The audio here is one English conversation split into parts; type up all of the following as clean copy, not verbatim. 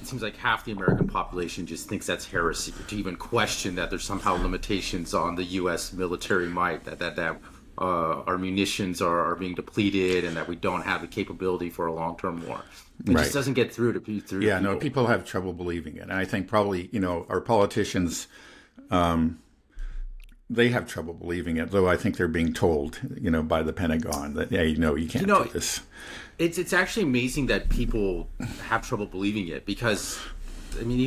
seems like half the American population just thinks that's heresy to even question that there's somehow limitations on the U.S. military might, that our munitions are being depleted, and that we don't have the capability for a long-term war. It just doesn't get through to people. Yeah, no, people have trouble believing it. And I think probably, our politicians, they have trouble believing it, though I think they're being told, by the Pentagon that, yeah, you can't do this. It's actually amazing that people have trouble believing it, because I mean,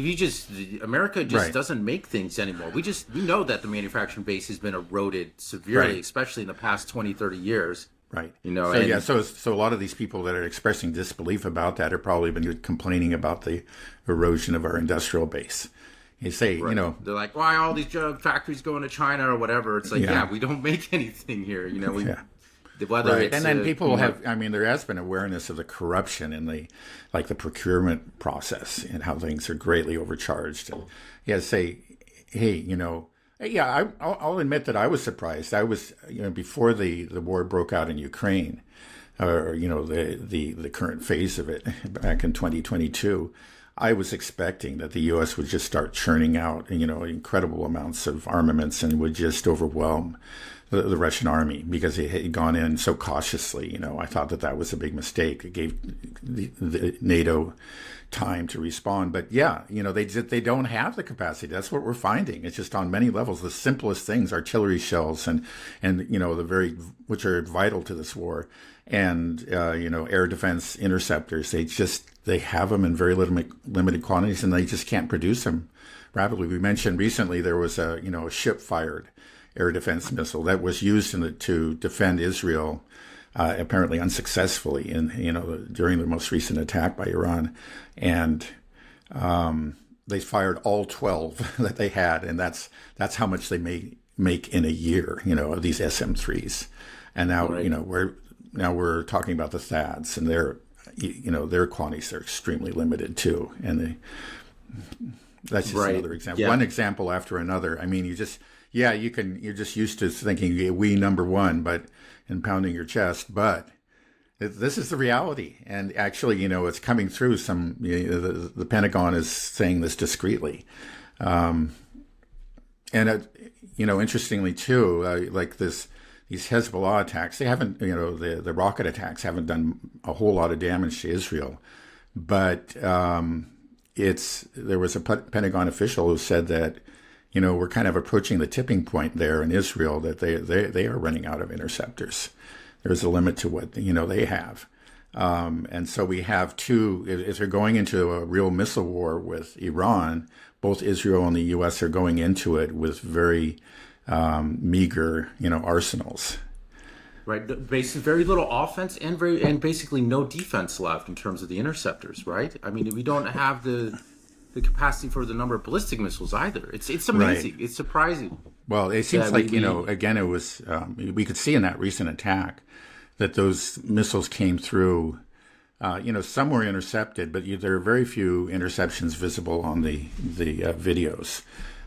America just doesn't make things anymore. We know that the manufacturing base has been eroded severely, especially in the past 20, 30 years. Right. So a lot of these people that are expressing disbelief about that have probably been complaining about the erosion of our industrial base. You say, they're like, why all these drug factories going to China or whatever? It's like, we don't make anything here. Whether it's, and then people there has been awareness of the corruption in the procurement process and how things are greatly overcharged. And you have to say, hey, I'll admit that I was surprised. I was, before the war broke out in Ukraine, or, the current phase of it back in 2022, I was expecting that the U.S. would just start churning out, incredible amounts of armaments and would just overwhelm the Russian army, because it had gone in so cautiously. I thought that was a big mistake. It gave the NATO time to respond. But they don't have the capacity. That's what we're finding. It's just on many levels, the simplest things, artillery shells and which are vital to this war, and air defense interceptors. They have them in very limited quantities, and they just can't produce them rapidly. We mentioned recently there was a ship fired air defense missile that was used to defend Israel, apparently unsuccessfully during the most recent attack by Iran. And they fired all 12 that they had, and that's how much they make in a year, of these SM-3s. And now, we're talking about the THAADs, and their quantities are extremely limited too. And that's just another example. One example after another. I mean, you're just used to thinking we number one, and pounding your chest, but this is the reality. And actually, it's coming through the Pentagon is saying this discreetly. Interestingly too, these Hezbollah attacks, they haven't, the rocket attacks haven't done a whole lot of damage to Israel, but there was a Pentagon official who said that, we're kind of approaching the tipping point there in Israel, that they are running out of interceptors. There's a limit to what, they have. And so we have if they're going into a real missile war with Iran, both Israel and the U.S. are going into it with very meager, arsenals. Right. Basically, very little offense and basically no defense left in terms of the interceptors, right? I mean, we don't have the capacity for the number of ballistic missiles either. It's amazing. Right. It's surprising. Well, it seems like, again, it was, we could see in that recent attack that those missiles came through, some were intercepted, but there are very few interceptions visible on the videos.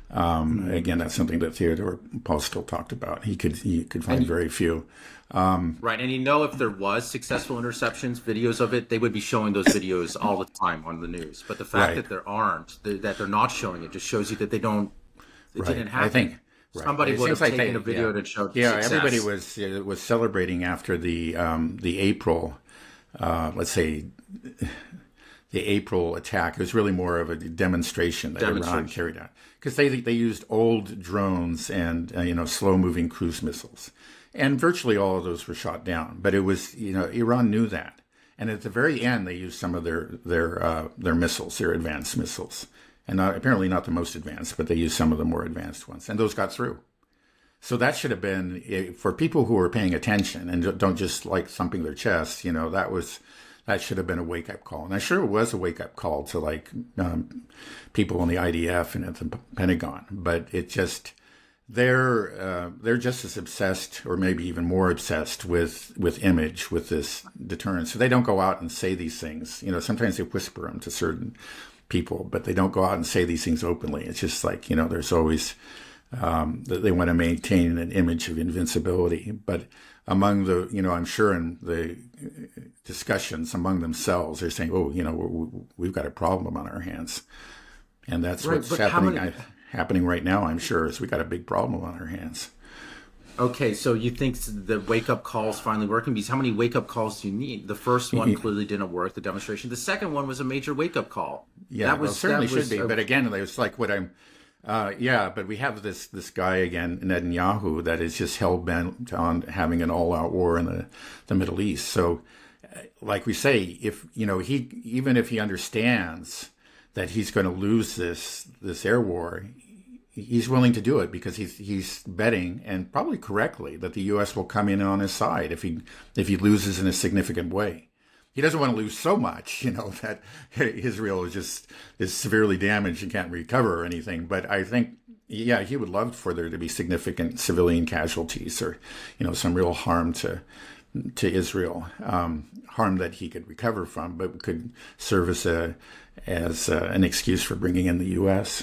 Again, that's something that Theodore Postel talked about. He could find very few. Right, and if there was successful interceptions, videos of it, they would be showing those videos all the time on the news. But the fact that there aren't, that they're not showing it, just shows you that they don't. It didn't happen. I think somebody would have taken a video that showed success. Everybody was celebrating after the April, let's say, the April attack. It was really more of a demonstration that Iran carried out, because they used old drones and slow-moving cruise missiles. And virtually all of those were shot down. But it was, Iran knew that. And at the very end, they used some of their missiles, their advanced missiles. And apparently not the most advanced, but they used some of the more advanced ones. And those got through. So that should have been, for people who are paying attention and don't just like thumping their chests, that should have been a wake-up call. And I'm sure it was a wake-up call to people in the IDF and at the Pentagon. But it just... They're just as obsessed, or maybe even more obsessed with image, with this deterrence. So they don't go out and say these things. Sometimes they whisper them to certain people, but they don't go out and say these things openly. It's just like, there's always that they want to maintain an image of invincibility. But among the, I'm sure in the discussions among themselves, they're saying, oh, we've got a problem on our hands. And that's Right, what's but how many- happening right now, I'm sure, is we got a big problem on our hands. Okay, so you think the wake-up call is finally working? Because how many wake-up calls do you need? The first one clearly didn't work, the demonstration. The second one was a major wake-up call. Yeah, certainly should be. But again, it's like what I'm. But we have this guy again, Netanyahu, that is just hell bent on having an all-out war in the Middle East. So, like we say, if even if he understands that he's going to lose this air war, he's willing to do it because he's betting, and probably correctly, that the U.S. will come in on his side if he loses in a significant way. He doesn't want to lose so much, that Israel is severely damaged and can't recover or anything. But I think, he would love for there to be significant civilian casualties or, some real harm to Israel, harm that he could recover from, but could serve as an excuse for bringing in the U.S.